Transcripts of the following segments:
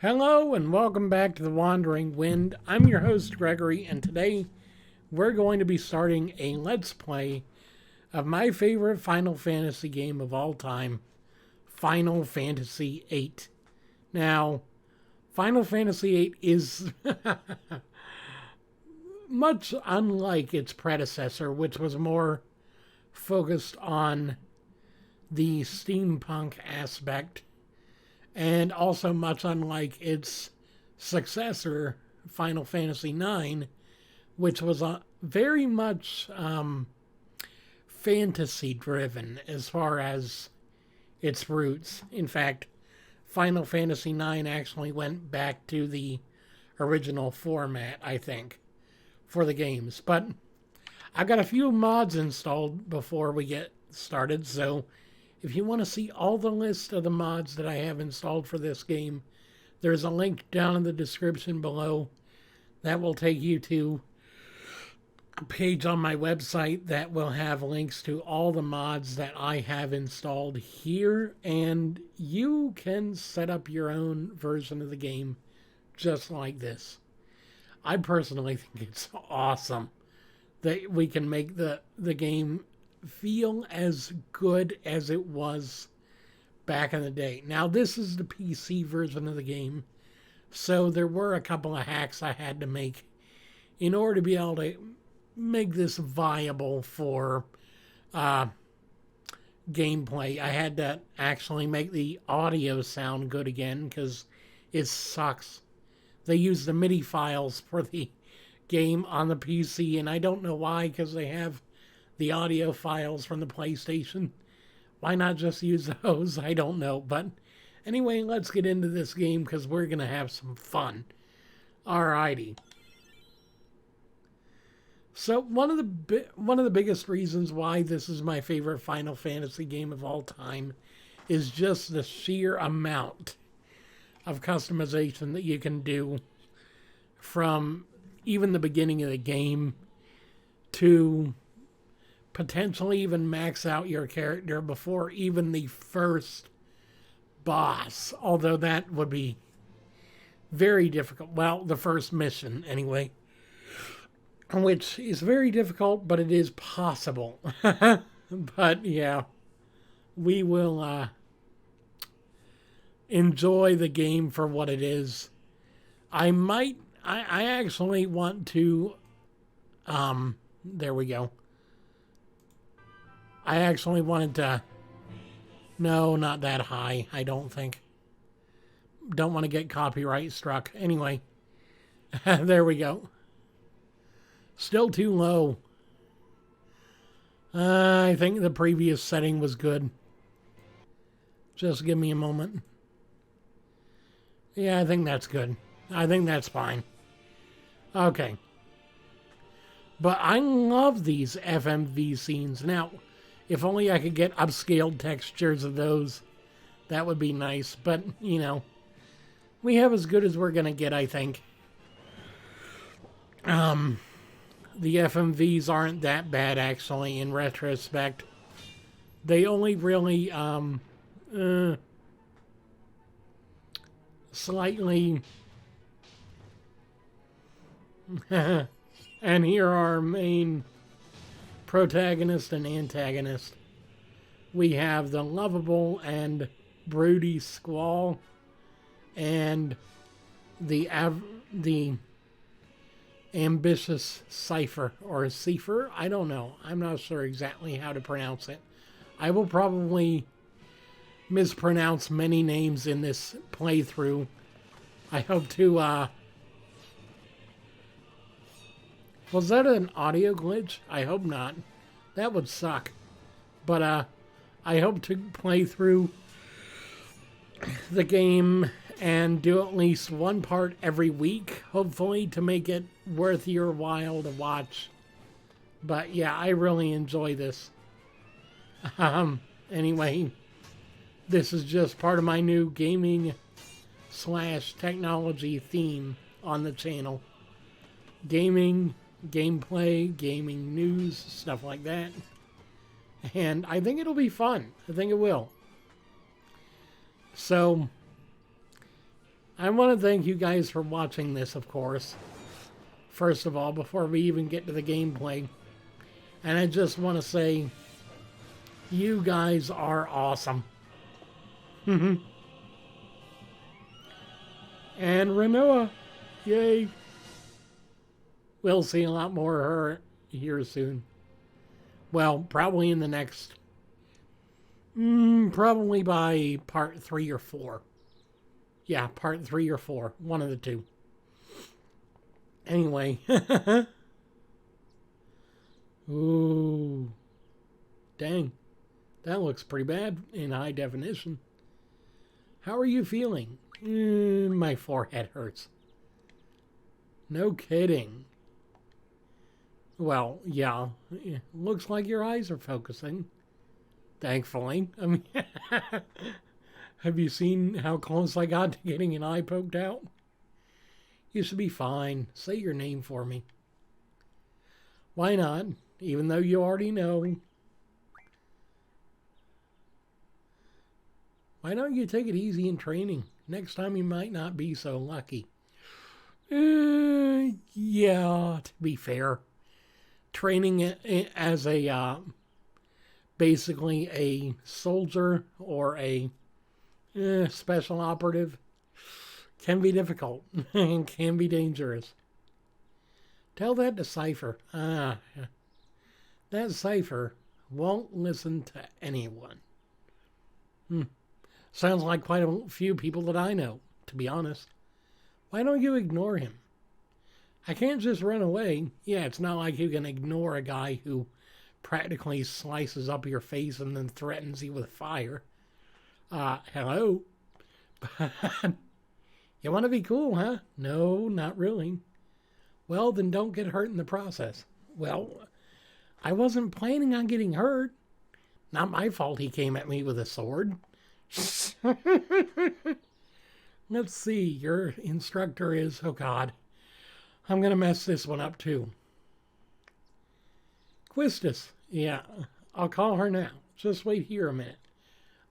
Hello and welcome back to The Wandering Wind. I'm your host Gregory, and today we're going to be starting a Let's Play of my favorite Final Fantasy game of all time, Final Fantasy VIII. Now, Final Fantasy VIII is much unlike its predecessor, which was more focused on the steampunk aspect, and also much unlike its successor, Final Fantasy IX, which was very much fantasy driven as far as its roots. In fact, Final Fantasy IX actually went back to the original format, I think, for the games. But I've got a few mods installed before we get started, so if you want to see all the list of the mods that I have installed for this game, there's a link down in the description below that will take you to a page on my website that will have links to all the mods that I have installed here, and you can set up your own version of the game just like this. I personally think it's awesome that we can make the game feel as good as it was back in the day. Now, this is the PC version of the game, so there were a couple of hacks I had to make in order to be able to make this viable for gameplay. I had to actually make the audio sound good again because it sucks. They use the MIDI files for the game on the PC, and I don't know why, because they have the audio files from the PlayStation. Why not just use those? I don't know. But anyway, let's get into this game because we're going to have some fun. Alrighty. So one of the biggest reasons why this is my favorite Final Fantasy game of all time is just the sheer amount of customization that you can do from even the beginning of the game to potentially even max out your character before even the first boss, although that would be very difficult. Well, the first mission, anyway, which is very difficult, but it is possible. But yeah, we will enjoy the game for what it is. I actually want to, there we go. I actually wanted to... No, not that high, I don't think. Don't want to get copyright struck. Anyway, there we go. Still too low. I think the previous setting was good. Just give me a moment. Yeah, I think that's good. I think that's fine. Okay. But I love these FMV scenes. Now, if only I could get upscaled textures of those, that would be nice. But, you know, we have as good as we're going to get, I think. The FMVs aren't that bad, actually, in retrospect. They only really, slightly... And here are our main protagonist and antagonist. We have the lovable and broody Squall and the ambitious Cypher, or Cipher. I don't know. I'm not sure exactly how to pronounce it. I will probably mispronounce many names in this playthrough. I hope to, was that an audio glitch? I hope not. That would suck. But, I hope to play through the game and do at least one part every week, hopefully, to make it worth your while to watch. But yeah, I really enjoy this. Anyway, this is just part of my new gaming / technology theme on the channel. Gaming, gameplay, gaming news, stuff like that. And I think it'll be fun. I think it will. So, I want to thank you guys for watching this, of course. First of all, before we even get to the gameplay. And I just want to say, you guys are awesome. And Renoa, yay. We'll see a lot more of her here soon. Well, probably in the next... probably by part 3 or 4. Yeah, part 3 or 4. One of the two. Anyway. Ooh. Dang. That looks pretty bad in high definition. How are you feeling? My forehead hurts. No kidding. Well, yeah. Looks like your eyes are focusing. Thankfully. I mean, have you seen how close I got to getting an eye poked out? You should be fine. Say your name for me. Why not? Even though you already know. Why don't you take it easy in training? Next time you might not be so lucky. Yeah, to be fair. Training as a, basically a soldier or a special operative can be difficult and can be dangerous. Tell that to Cypher. That Cypher won't listen to anyone. Sounds like quite a few people that I know, to be honest. Why don't you ignore him? I can't just run away. Yeah, it's not like you can ignore a guy who practically slices up your face and then threatens you with fire. Hello? You want to be cool, huh? No, not really. Well, then don't get hurt in the process. Well, I wasn't planning on getting hurt. Not my fault he came at me with a sword. Let's see, your instructor is... Oh, God. I'm going to mess this one up, too. Quistis. Yeah, I'll call her now. Just wait here a minute.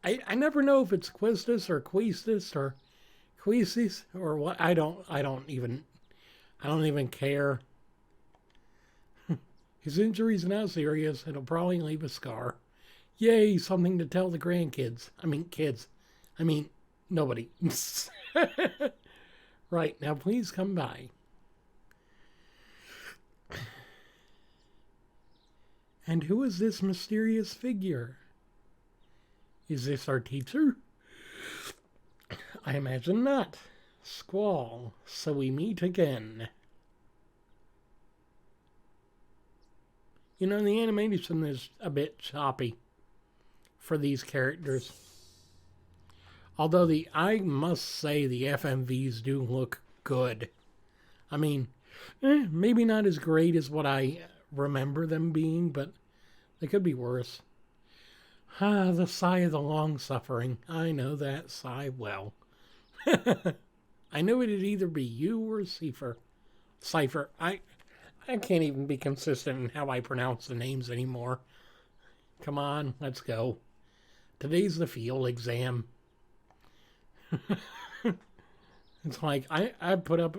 I never know if it's Quistis or Quistis or Quisis or what. I don't even care. His injury's now serious. It'll probably leave a scar. Yay, something to tell the grandkids. I mean, kids. I mean, nobody. Right, now please come by. And who is this mysterious figure? Is this our teacher? I imagine not. Squall, so we meet again. You know, the animation is a bit choppy for these characters. Although I must say the FMVs do look good. I mean, maybe not as great as what I remember them being, but they could be worse. The sigh of the long-suffering. I know that sigh well. I knew it'd either be you or Cypher. I can't even be consistent in how I pronounce the names anymore. Come on, let's go. Today's the field exam. It's like I put up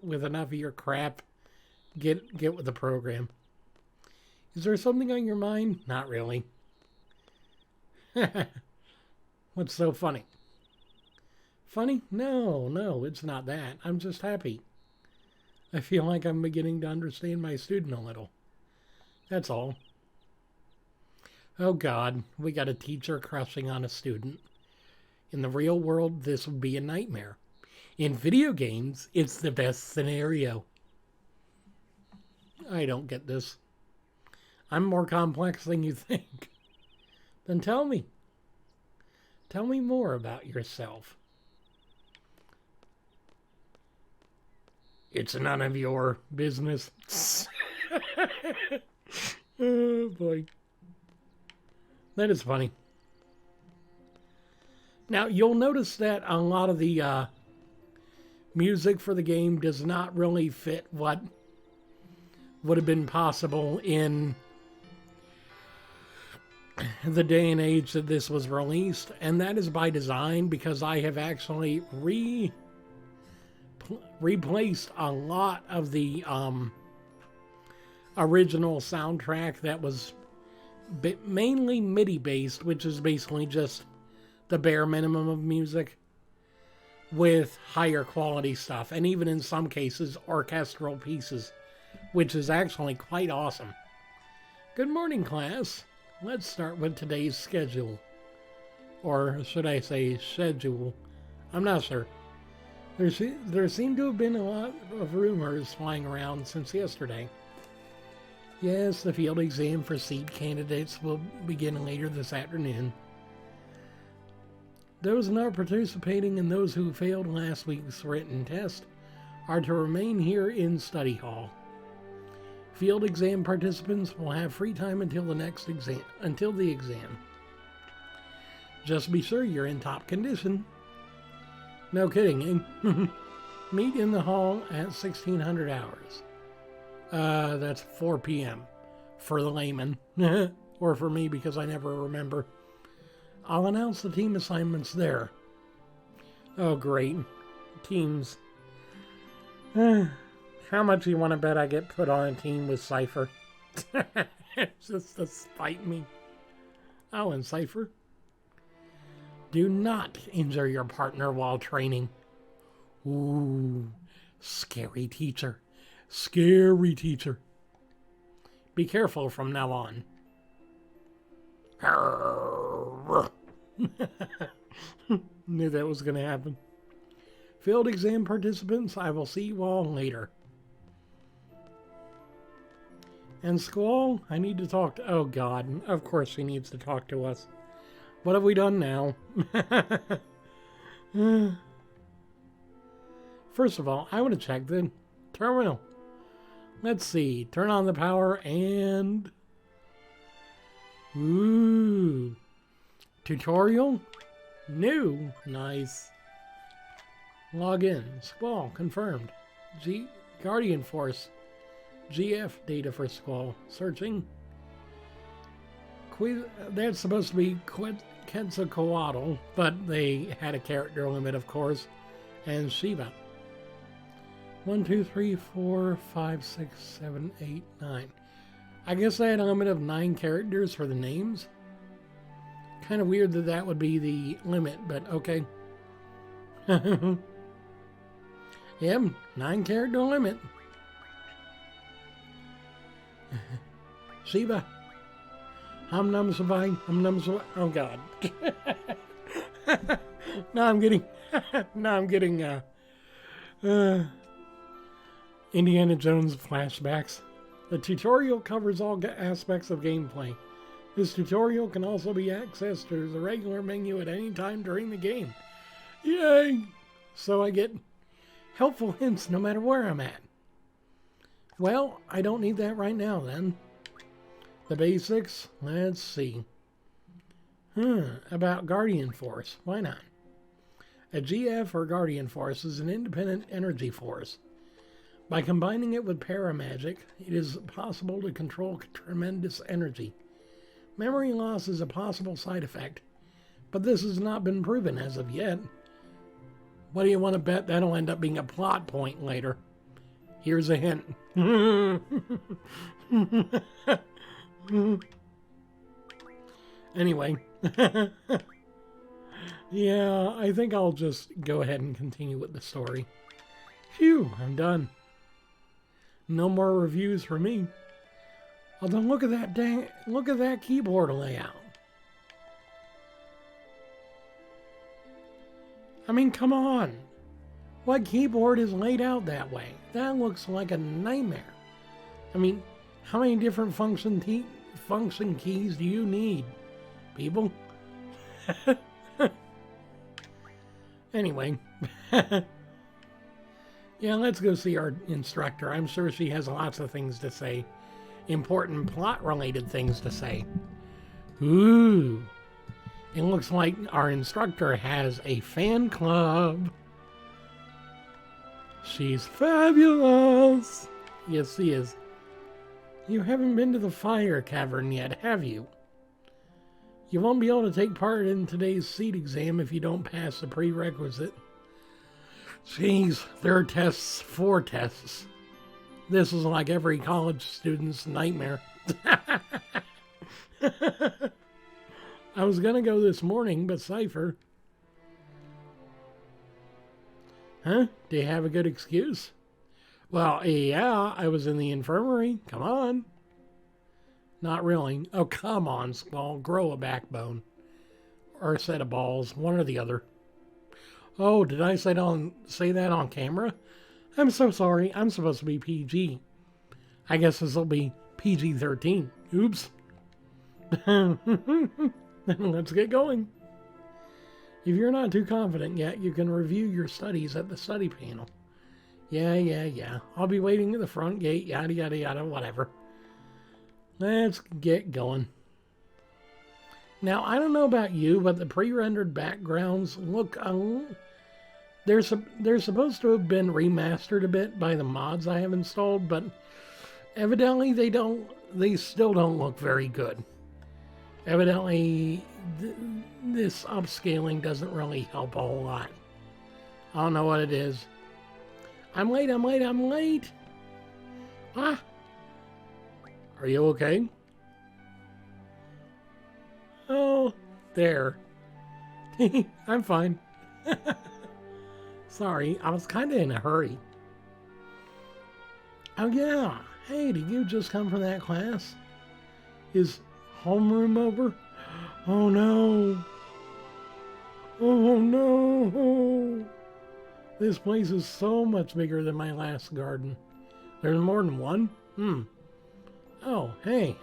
with enough of your crap. Get with the program. Is there something on your mind? Not really. What's so funny? Funny? No, it's not that. I'm just happy. I feel like I'm beginning to understand my student a little. That's all. Oh God, we got a teacher crushing on a student. In the real world, this would be a nightmare. In video games, it's the best scenario. I don't get this. I'm more complex than you think. Then tell me. Tell me more about yourself. It's none of your business. Oh, boy. That is funny. Now, you'll notice that a lot of the music for the game does not really fit what would have been possible in the day and age that this was released, and that is by design because I have actually replaced a lot of the original soundtrack that was mainly MIDI based, which is basically just the bare minimum of music, with higher quality stuff, and even in some cases orchestral pieces, which is actually quite awesome. Good morning, class. Let's start with today's schedule. Or should I say schedule? I'm not sure. There seem to have been a lot of rumors flying around since yesterday. Yes, the field exam for seat candidates will begin later this afternoon. Those not participating and those who failed last week's written test are to remain here in study hall. Field exam participants will have free time until the exam. Just be sure you're in top condition. No kidding, eh? Meet in the hall at 1600 hours. That's 4 p.m. for the layman. Or for me, because I never remember. I'll announce the team assignments there. Oh, great. Teams. How much do you want to bet I get put on a team with Cypher? Just to spite me. Oh, and Cypher? Do not injure your partner while training. Ooh, scary teacher. Scary teacher. Be careful from now on. Knew that was going to happen. Field exam participants, I will see you all later. And Squall, I need to talk to... Oh, God. Of course she needs to talk to us. What have we done now? First of all, I want to check the terminal. Let's see. Turn on the power and... Ooh. Tutorial? New. Nice. Log in. Squall. Confirmed. Guardian Force. GF data for Squall. Searching. That's supposed to be Quetzalcoatl, but they had a character limit, of course. And Shiva. 1, 2, 3, 4, 5, 6, 7, 8, 9. I guess I had a limit of 9 characters for the names. Kind of weird that that would be the limit, but okay. Yep, 9 character limit. Shiva. Hum num savai, hum num savai. Oh God. Now I'm getting Indiana Jones flashbacks. The tutorial covers all aspects of gameplay. This tutorial can also be accessed through the regular menu at any time during the game. Yay! So I get helpful hints no matter where I'm at. Well, I don't need that right now then. The basics, let's see. About Guardian Force, why not? A GF or Guardian Force is an independent energy force. By combining it with paramagic, it is possible to control tremendous energy. Memory loss is a possible side effect, but this has not been proven as of yet. What do you want to bet that'll end up being a plot point later? Here's a hint. Anyway. Yeah, I think I'll just go ahead and continue with the story. Phew, I'm done. No more reviews for me. Although look at that keyboard layout. I mean, come on. What keyboard is laid out that way? That looks like a nightmare. I mean, how many different function keys do you need, people? Anyway. Yeah, let's go see our instructor. I'm sure she has lots of things to say. Important plot-related things to say. Ooh. It looks like our instructor has a fan club. She's fabulous. Yes, she is. You haven't been to the fire cavern yet, have you? You won't be able to take part in today's seat exam if you don't pass the prerequisite. Jeez, there are tests for tests. This is like every college student's nightmare. I was gonna go this morning, but Cypher. Huh? Do you have a good excuse? Well, yeah, I was in the infirmary. Come on. Not really. Oh, come on, Squall. Grow a backbone. Or a set of balls. One or the other. Oh, did I say that on camera? I'm so sorry. I'm supposed to be PG. I guess this will be PG-13. Oops. Let's get going. If you're not too confident yet, you can review your studies at the study panel. Yeah. I'll be waiting at the front gate, yada, yada, yada, whatever. Let's get going. Now, I don't know about you, but the pre-rendered backgrounds look... they're supposed to have been remastered a bit by the mods I have installed, but evidently they still don't look very good. Evidently, this upscaling doesn't really help a whole lot. I don't know what it is. I'm late. Ah! Are you okay? Oh, there. I'm fine. Sorry, I was kind of in a hurry. Oh yeah. Hey, did you just come from that class? Is homeroom over? Oh no. Oh no. This place is so much bigger than my last garden. There's more than one? Oh, hey.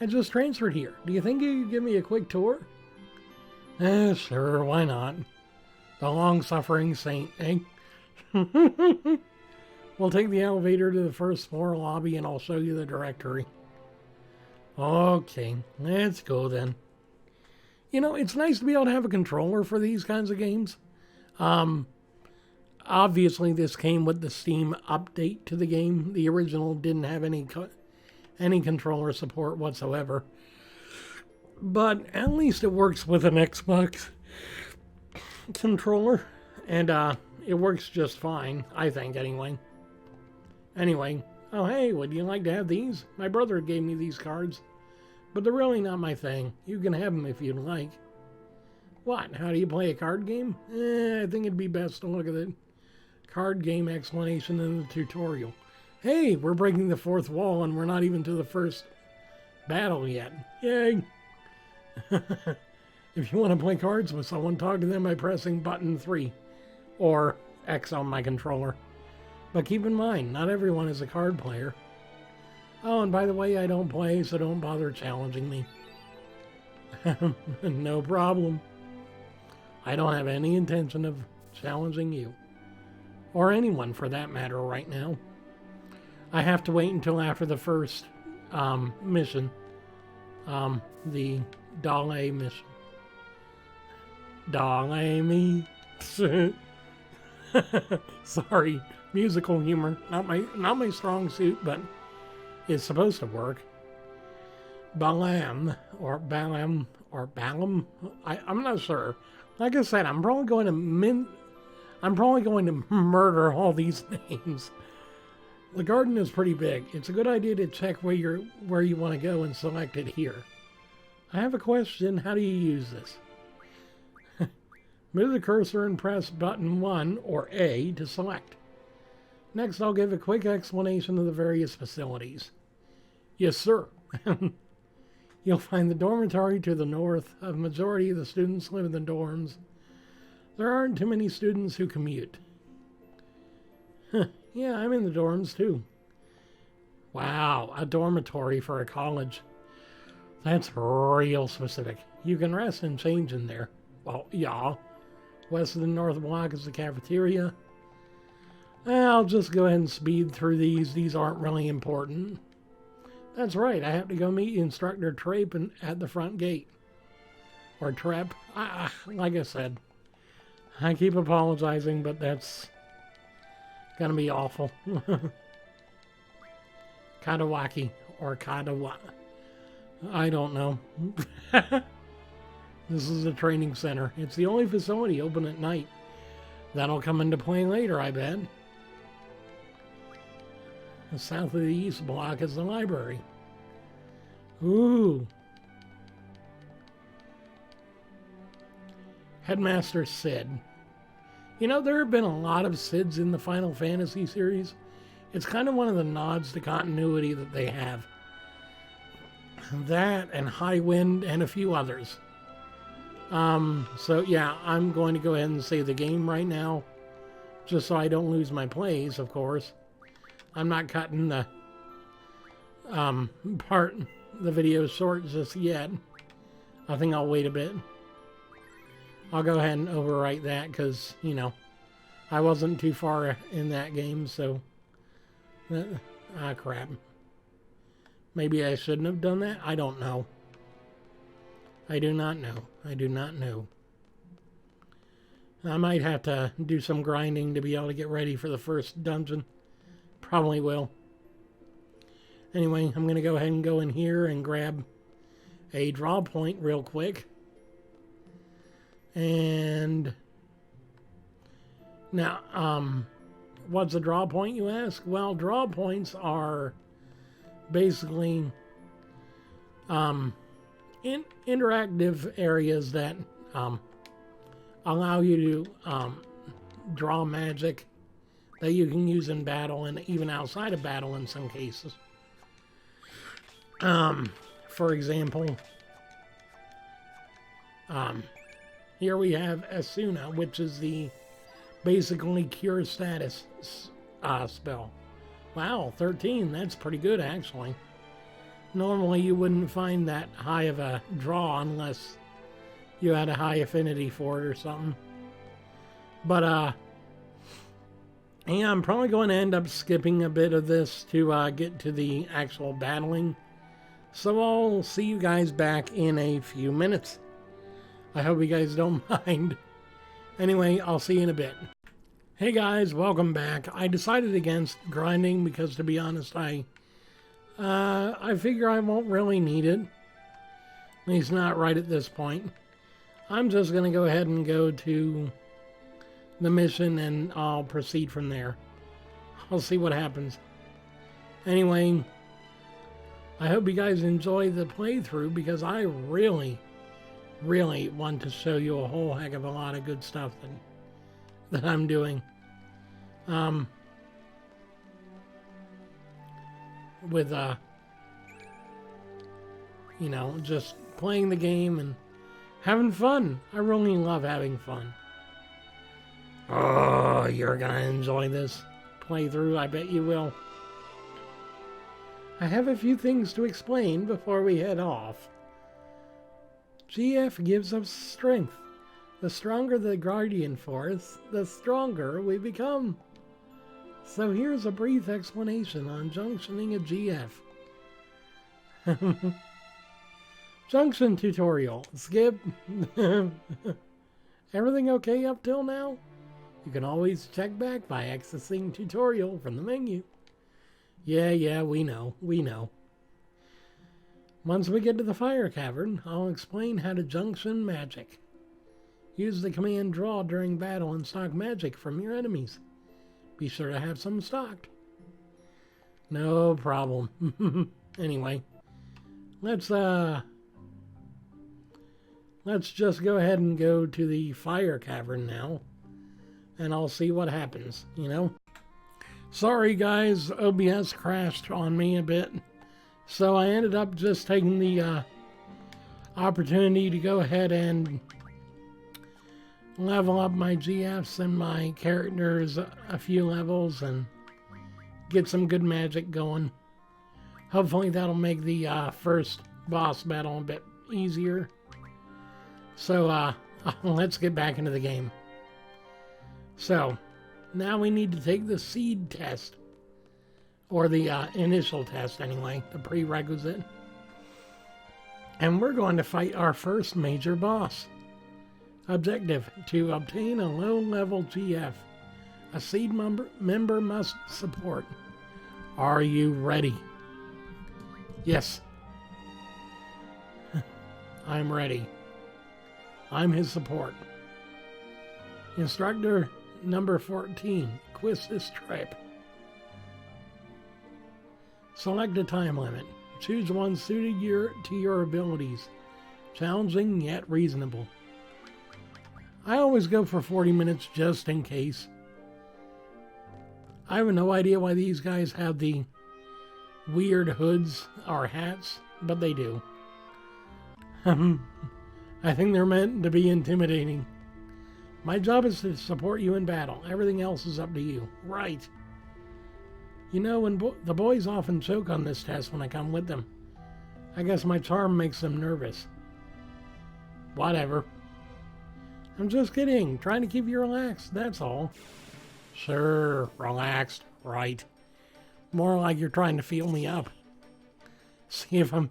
I just transferred here. Do you think you could give me a quick tour? Sure, why not? The long-suffering saint, eh? We'll take the elevator to the first floor lobby and I'll show you the directory. Okay, let's go then. You know, it's nice to be able to have a controller for these kinds of games. Obviously this came with the Steam update to the game. The original didn't have any controller support whatsoever. But at least it works with an Xbox controller. And it works just fine, I think, anyway. Oh hey, would you like to have these? My brother gave me these cards. But they're really not my thing. You can have them if you'd like. What? How do you play a card game? I think it'd be best to look at the card game explanation in the tutorial. Hey, we're breaking the fourth wall and we're not even to the first battle yet. Yay! If you want to play cards with someone, talk to them by pressing button 3 or X on my controller. But keep in mind, not everyone is a card player. Oh, and by the way, I don't play, so don't bother challenging me. No problem. I don't have any intention of challenging you. Or anyone, for that matter, right now. I have to wait until after the first mission. The Dale mission. Dale me. Sorry, musical humor. Not my strong suit, but it's supposed to work. Balam. I'm not sure. Like I said, I'm probably going to murder all these names. The garden is pretty big. It's a good idea to check where you want to go and select it here. I have a question. How do you use this? Move the cursor and press button 1 or A to select. Next, I'll give a quick explanation of the various facilities. Yes, sir. You'll find the dormitory to the north. A majority of the students live in the dorms. There aren't too many students who commute. Yeah, I'm in the dorms too. Wow, a dormitory for a college. That's real specific. You can rest and change in there. Well, yeah. West of the north block is the cafeteria. I'll just go ahead and speed through these. These aren't really important. That's right, I have to go meet Instructor Trape at the front gate. Or Trep. Like I said. I keep apologizing, but that's gonna be awful. Kinda wacky. Or kinda I don't know. This is a training center. It's the only facility open at night. That'll come into play later, I bet. The south of the east block is the library. Ooh. Headmaster Sid. You know, there have been a lot of Sids in the Final Fantasy series. It's kind of one of the nods to continuity that they have. That and High Wind and a few others. So yeah, I'm going to go ahead and save the game right now, just so I don't lose my plays, of course. I'm not cutting the the video short just yet. I think I'll wait a bit. I'll go ahead and overwrite that because, you know, I wasn't too far in that game, so... crap. Maybe I shouldn't have done that? I don't know. I do not know. I do not know. I might have to do some grinding to be able to get ready for the first dungeon. Probably will. Anyway, I'm going to go ahead and go in here and grab a draw point real quick. And now, what's a draw point, you ask? Well, draw points are basically interactive areas that allow you to draw magic that you can use in battle and even outside of battle in some cases. For example, here we have Asuna, which is the basically cure status spell. Wow, 13, that's pretty good actually. Normally you wouldn't find that high of a draw unless you had a high affinity for it or something. But yeah, I'm probably going to end up skipping a bit of this to get to the actual battling. So I'll see you guys back in a few minutes. I hope you guys don't mind. Anyway, I'll see you in a bit. Hey guys, welcome back. I decided against grinding because, to be honest, I figure I won't really need it. At least not right at this point. I'm just going to go ahead and go to the mission and I'll proceed from there. I'll see what happens. Anyway, I hope you guys enjoy the playthrough because I really want to show you a whole heck of a lot of good stuff that I'm doing. With, you know, just playing the game and having fun. I really love having fun. Oh, you're gonna enjoy this playthrough, I bet you will. I have a few things to explain before we head off. GF gives us strength. The stronger the Guardian Force, the stronger we become. So here's a brief explanation on junctioning a GF. Junction tutorial. Skip. Everything okay up till now? You can always check back by accessing tutorial from the menu. Yeah, we know. Once we get to the fire cavern, I'll explain how to junction magic. Use the command draw during battle and stock magic from your enemies. Be sure to have some stocked. No problem. Anyway, let's just go ahead and go to the fire cavern now, and I'll see what happens, you know? Sorry guys, OBS crashed on me a bit, so I ended up just taking the opportunity to go ahead and level up my GFs and my characters a few levels and get some good magic going. Hopefully that'll make the first boss battle a bit easier. So let's get back into the game. So now we need to take the seed test, or the initial test anyway, the prerequisite. And we're going to fight our first major boss. Objective: to obtain a low-level GF, a seed member must support. Are you ready? Yes. I'm ready. I'm his support. Instructor number 14. Quiz this trip. Select a time limit. Choose one suited to your abilities. Challenging yet reasonable. I always go for 40 minutes just in case. I have no idea why these guys have the weird hoods or hats, but they do. I think they're meant to be intimidating. My job is to support you in battle. Everything else is up to you. Right. You know, when the boys often choke on this test when I come with them. I guess my charm makes them nervous. Whatever. I'm just kidding. Trying to keep you relaxed, that's all. Sure, relaxed, right. More like you're trying to feel me up. See if I'm...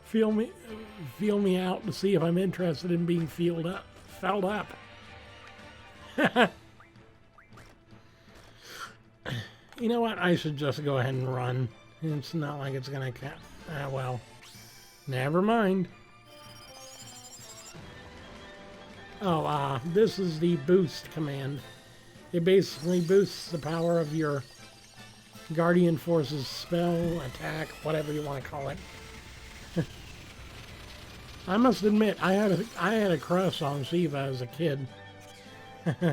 feel me out to see if I'm interested in being felt up. You know what? I should just go ahead and run. It's not like it's gonna count. Well, never mind. Oh, this is the boost command. It basically boosts the power of your Guardian Force's spell, attack, whatever you want to call it. I must admit, I had a crush on Shiva as a kid.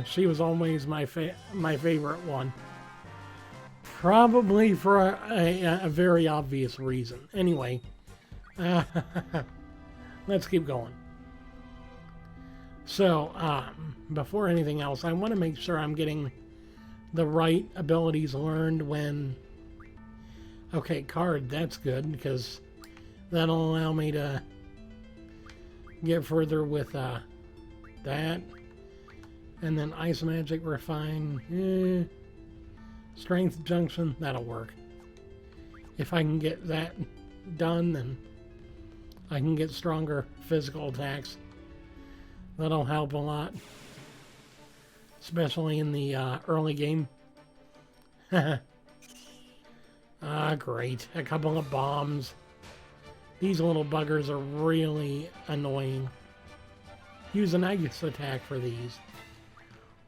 She was always my favorite one. Probably for a very obvious reason. Anyway, let's keep going. So, before anything else, I want to make sure I'm getting the right abilities learned when... Okay, card, that's good, because that'll allow me to get further with that. And then Ice Magic, Refine, Strength Junction, that'll work. If I can get that done, then I can get stronger physical attacks. That'll help a lot. Especially in the early game. Great. A couple of bombs. These little buggers are really annoying. Use an Aegis attack for these.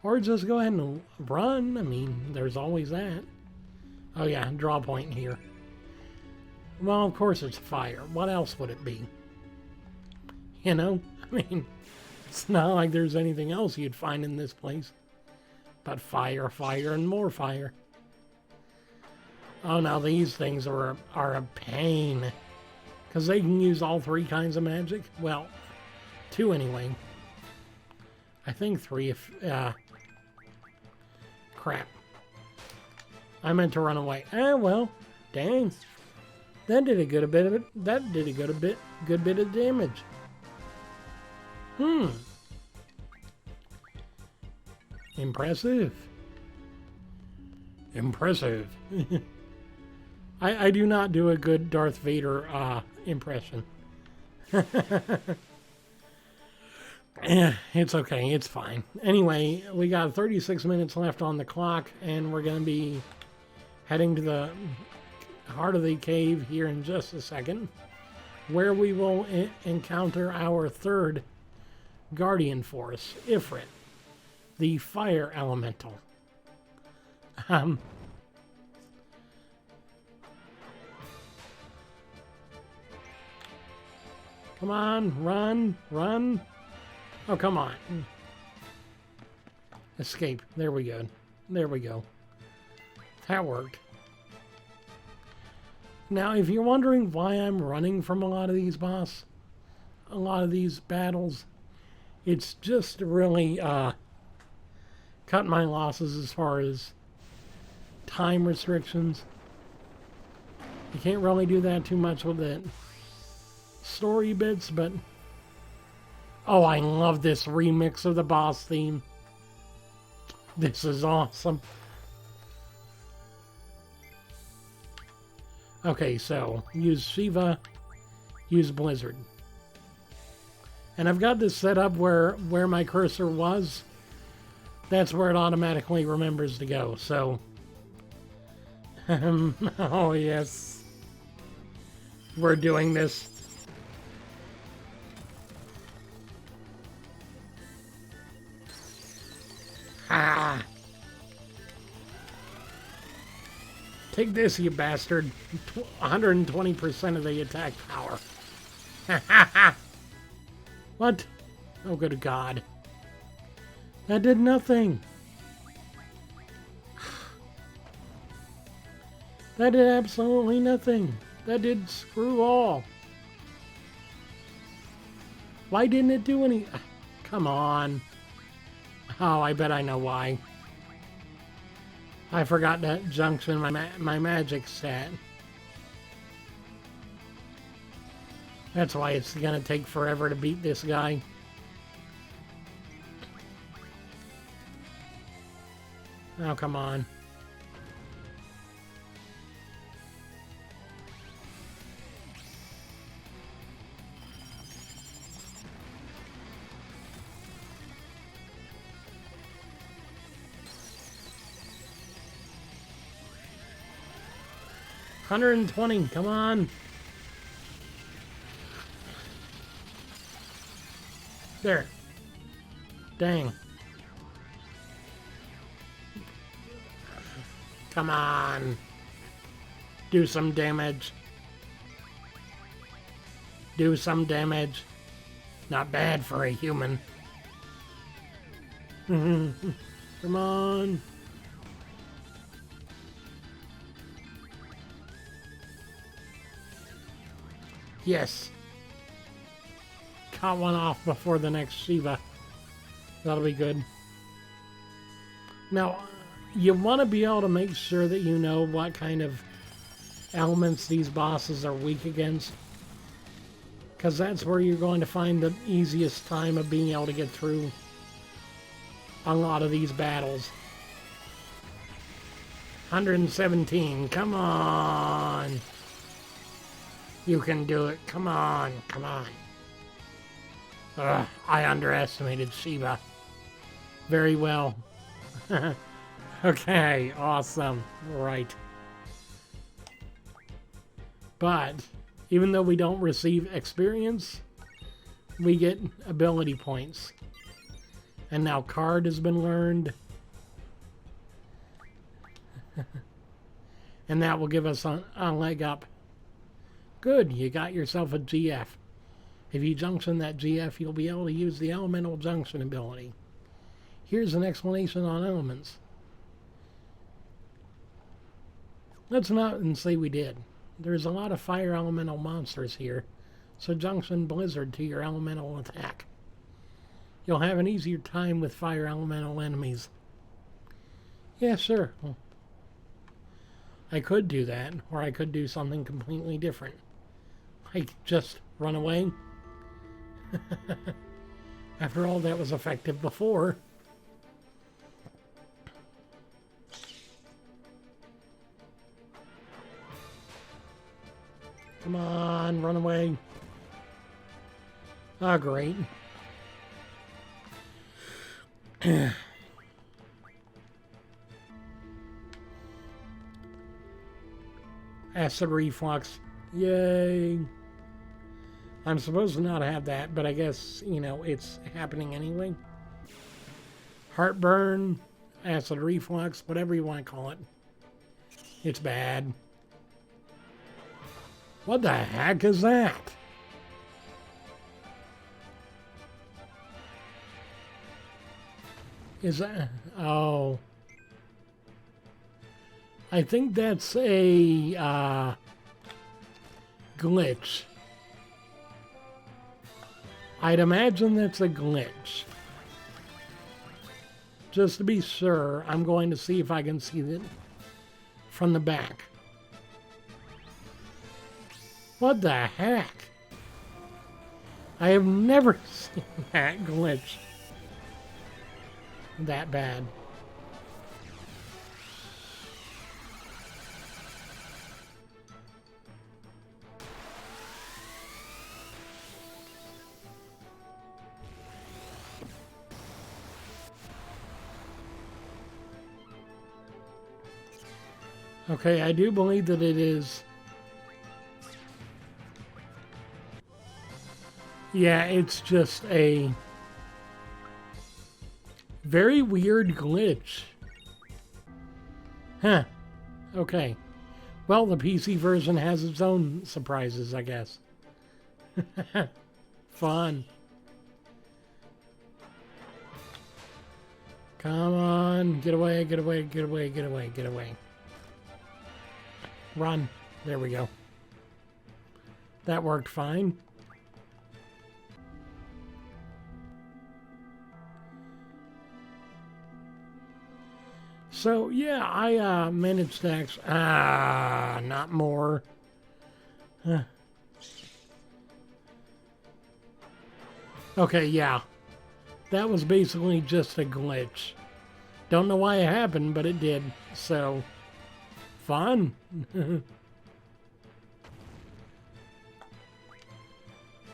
Or just go ahead and run. I mean, there's always that. Oh yeah, draw point here. Well, of course it's fire. What else would it be? You know? I mean, it's not like there's anything else you'd find in this place. But fire, fire, and more fire. Oh, now these things are a pain. Because they can use all three kinds of magic. Well, two anyway. I think three if... crap. I meant to run away. Well, dang. That did a good bit of it. That did a good bit of damage. Impressive. Impressive. I do not do a good Darth Vader impression. It's okay. It's fine. Anyway, we got 36 minutes left on the clock, and we're going to be heading to the heart of the cave here in just a second, where we will encounter our third Guardian Force, Ifrit, the Fire Elemental. Come on, run, run. Oh, come on. Escape. There we go. There we go. That worked. Now, if you're wondering why I'm running from a lot of these battles, it's just to really cut my losses as far as time restrictions. You can't really do that too much with the story bits, but oh, I love this remix of the boss theme. This is awesome. Okay, so use Shiva, use Blizzard. And I've got this set up where my cursor was. That's where it automatically remembers to go, so... oh, yes. We're doing this. Take this, you bastard. 120% of the attack power. What? Oh, good God. That did nothing. That did absolutely nothing. That did screw all. Why didn't it do any... Come on. Oh, I bet I know why. I forgot that junction my magic set. That's why it's gonna take forever to beat this guy. Oh, come on. $120, come on. There. Dang. Come on. Do some damage. Do some damage. Not bad for a human. Come on. Yes. Caught one off before the next Shiva. That'll be good. Now, you want to be able to make sure that you know what kind of elements these bosses are weak against. Because that's where you're going to find the easiest time of being able to get through a lot of these battles. 117, come on. You can do it. Come on, come on. Ugh, I underestimated Shiva. Very well. Okay, awesome. Right. But, even though we don't receive experience, we get ability points. And now card has been learned. And that will give us a leg up. Good, you got yourself a GF. If you junction that GF, you'll be able to use the elemental junction ability. Here's an explanation on elements. Let's not and say we did. There's a lot of fire elemental monsters here, so junction Blizzard to your elemental attack. You'll have an easier time with fire elemental enemies. Yeah, sure. Well, I could do that, or I could do something completely different. Like just run away. After all, that was effective before. Come on, run away. Ah, great. Acid reflux. Yay. I'm supposed to not have that, but I guess, you know, it's happening anyway. Heartburn, acid reflux, whatever you want to call it. It's bad. What the heck is that? Is that... Oh. I think that's a glitch. I'd imagine that's a glitch. Just to be sure, I'm going to see if I can see it from the back. What the heck? I have never seen that glitch that bad. Okay, I do believe that it is. Yeah, it's just a very weird glitch. Huh. Okay. Well, the PC version has its own surprises, I guess. Fun. Come on. Get away, get away, get away, get away, get away. Run. There we go. That worked fine. So, yeah, I managed to actually... not more. Okay, yeah. That was basically just a glitch. Don't know why it happened, but it did. So, fun.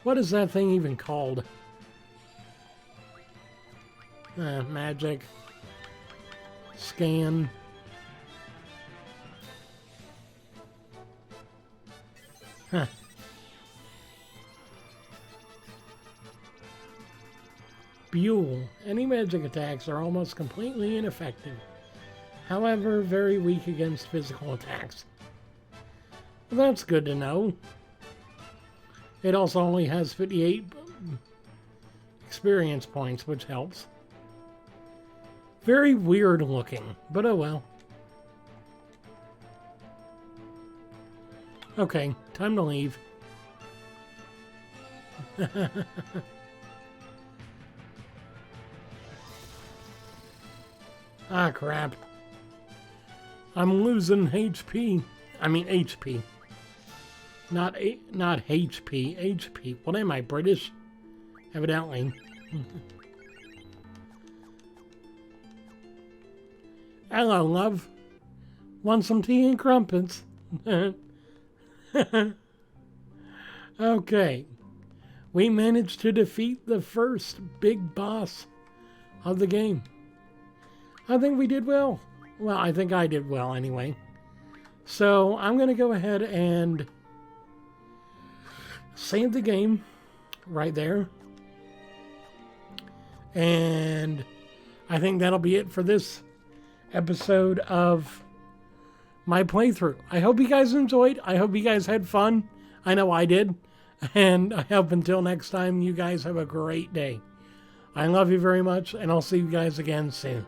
What is that thing even called? Magic. Scan. Huh. Buell. Any magic attacks are almost completely ineffective. However, very weak against physical attacks. Well, that's good to know. It also only has 58 experience points, which helps. Very weird looking, but oh well. Okay, time to leave. Ah, crap. I'm losing HP. I mean HP. Not HP. HP. What am I, British? Evidently. Hello, love. Want some tea and crumpets? Okay. We managed to defeat the first big boss of the game. I think we did well. Well, I think I did well anyway. So I'm going to go ahead and save the game right there. And I think that'll be it for this episode of my playthrough. I hope you guys enjoyed. I hope you guys had fun. I know I did. And I hope until next time, you guys have a great day. I love you very much, and I'll see you guys again soon.